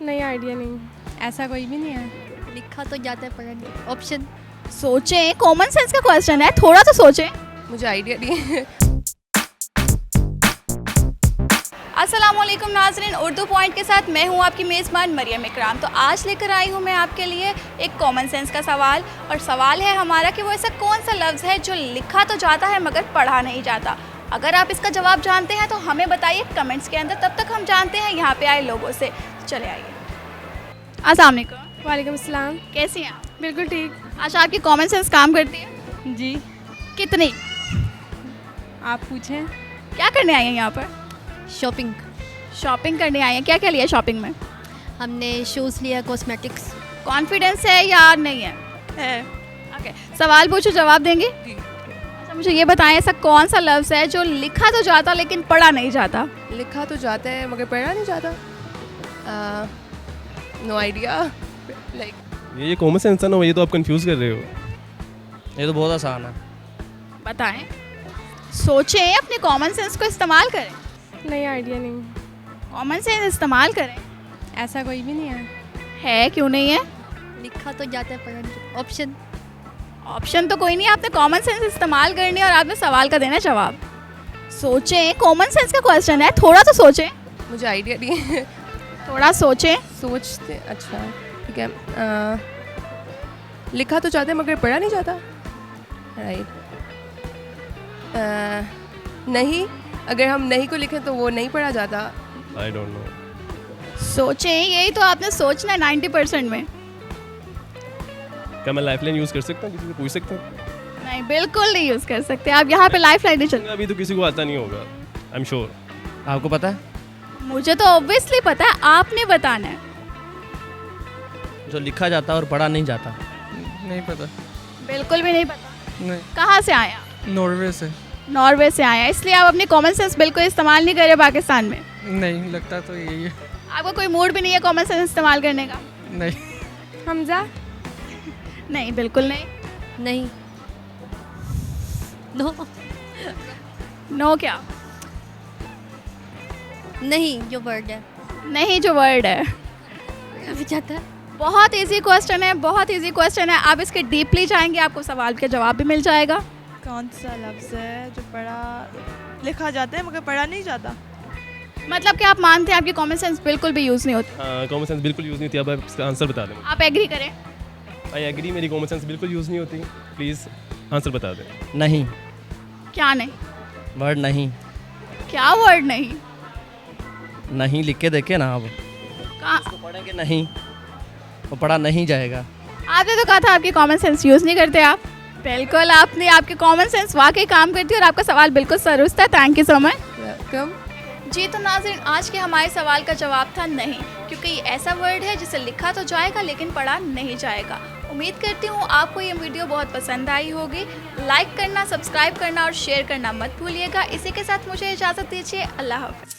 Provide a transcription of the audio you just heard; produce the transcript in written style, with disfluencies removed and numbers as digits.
नहीं, आइडिया नहीं। ऐसा कोई भी नहीं है। लिखा तो जाता है पढ़ा नहीं। ऑप्शन सोचें, कॉमन सेंस का क्वेश्चन है, थोड़ा तो सोचें। मुझे आइडिया नहीं है। अस्सलामुअलैकुम नाज़रीन, उर्दू पॉइंट के साथ मैं हूं आपकी मेज़बान मरियम इकराम। तो आज लेकर आई हूं मैं आपके लिए एक कॉमन सेंस का सवाल। और सवाल है हमारा कि वो ऐसा कौन सा लफ्ज़ है जो लिखा तो जाता है मगर पढ़ा नहीं जाता। अगर आप इसका जवाब जानते हैं तो हमें बताइए कमेंट्स के अंदर, तब तक हम जानते हैं यहाँ पे आए लोगों से। चले आइए। अस्सलाम वालेकुम। वालेकुम अस्सलाम। कैसी हैं आप? बिल्कुल ठीक। अच्छा, आपकी कॉमन सेंस काम करती है? जी, कितनी? आप पूछें। क्या करने आई हैं यहाँ पर? शॉपिंग। शॉपिंग करने आई हैं। क्या क्या लिया शॉपिंग में? हमने शूज़ लिया, कॉस्मेटिक्स। कॉन्फिडेंस है या नहीं है? है। ओके, सवाल पूछो, जवाब देंगे? जी। अच्छा, मुझे ये बताएं, ऐसा कौन सा लफ्ज़ है जो लिखा तो जाता लेकिन पढ़ा नहीं जाता? लिखा तो जाता है मगर पढ़ा नहीं जाता। No idea. लाइक ये कॉमन सेंस है ना, ये तो आप कंफ्यूज कर रहे हो। ये तो बहुत आसान है। बताएं, सोचें, अपने कॉमन सेंस को इस्तेमाल करें। नहीं, आइडिया नहीं। कॉमन सेंस इस्तेमाल करें। ऐसा कोई भी नहीं है। है, क्यों नहीं है? लिखा तो जाता है पढ़ा नहीं। ऑप्शन ऑप्शन तो कोई नहीं, आपने कॉमन सेंस इस्तेमाल करनी है और आपने सवाल का देना जवाब। सोचें, कॉमन सेंस का क्वेश्चन है, थोड़ा तो सोचें। मुझे आइडिया नहीं है। थोड़ा सोचें। सोचते। अच्छा ठीक है। लिखा तो जाता है मगर पढ़ा नहीं जाता। राइट। नहीं, अगर हम नहीं को लिखें तो वो नहीं पढ़ा जाता। I don't know. सोचें, यही तो आपने सोचना है 90% में। क्या मैं लाइफलाइन यूज़ कर सकता हूँ? किसी से पूछ सकता हूँ? नहीं, बिल्कुल नहीं यूज़ कर सकते आप। यहाँ पे लाइफ लाइन नहीं चल। अभी तो किसी को आता नहीं होगा, आई एम श्योर। आपको पता है? मुझे तो ऑब्वियसली पता है, आपने बताना है। जो लिखा जाता और पढ़ा नहीं जाता। नहीं पता। बिल्कुल भी नहीं पता। नहीं, कहाँ से आया? नॉर्वे से। नॉर्वे से आया, इसलिए आप अपनी कॉमन सेंस बिल्कुल इस्तेमाल नहीं कर रहे पाकिस्तान में। नहीं, लगता तो यही है। आपको कोई मूड भी नहीं है कॉमन सेंस इस्तेमाल करने का? नहीं। हमजा। नहीं, बिल्कुल नहीं। नहीं। नो। नो क्या? नहीं जो वर्ड है। नहीं जो वर्ड है। अभी जाता है। बहुत इजी क्वेश्चन है, बहुत इजी क्वेश्चन है। आप इसके डीपली जाएंगे, आपको सवाल के जवाब भी मिल जाएगा। कौन सा लफ्ज़ है जो लिखा जाता है मगर पढ़ा नहीं जाता? मतलब कि आप मानते हैं आपकी कॉमन सेंस बिल्कुल भी यूज़ नहीं होती? हाँ, कॉमन सेंस बिल्कुल यूज़ नहीं होती। अब आप इसका आंसर बता दें। आप एग्री करें? आई एग्री, मेरी कॉमन सेंस बिल्कुल यूज़ नहीं होती। प्लीज़ आंसर बता दें। नहीं। क्या नहीं? वर्ड नहीं। क्या वर्ड नहीं? नहीं लिख के देखे ना आप। कहाँ? उसको पढ़ेंगे नहीं, वो पढ़ा नहीं जाएगा। आपने तो कहा था आपकी कॉमन सेंस यूज़ नहीं करते आप। बिल्कुल, आपने आपकी कॉमन सेंस वाकई काम करती है और आपका सवाल बिल्कुल सरुस्त है। Thank you so much. Welcome. जी, तो नाज़रीन, आज के हमारे सवाल का जवाब था नहीं, क्योंकि ये ऐसा वर्ड है जिसे लिखा तो जाएगा लेकिन पढ़ा नहीं जाएगा। उम्मीद करती हूँ आपको ये वीडियो बहुत पसंद आई होगी। लाइक करना, सब्सक्राइब करना और शेयर करना मत भूलिएगा। इसी के साथ मुझे इजाज़त दीजिए। अल्लाह हाफ़िज़।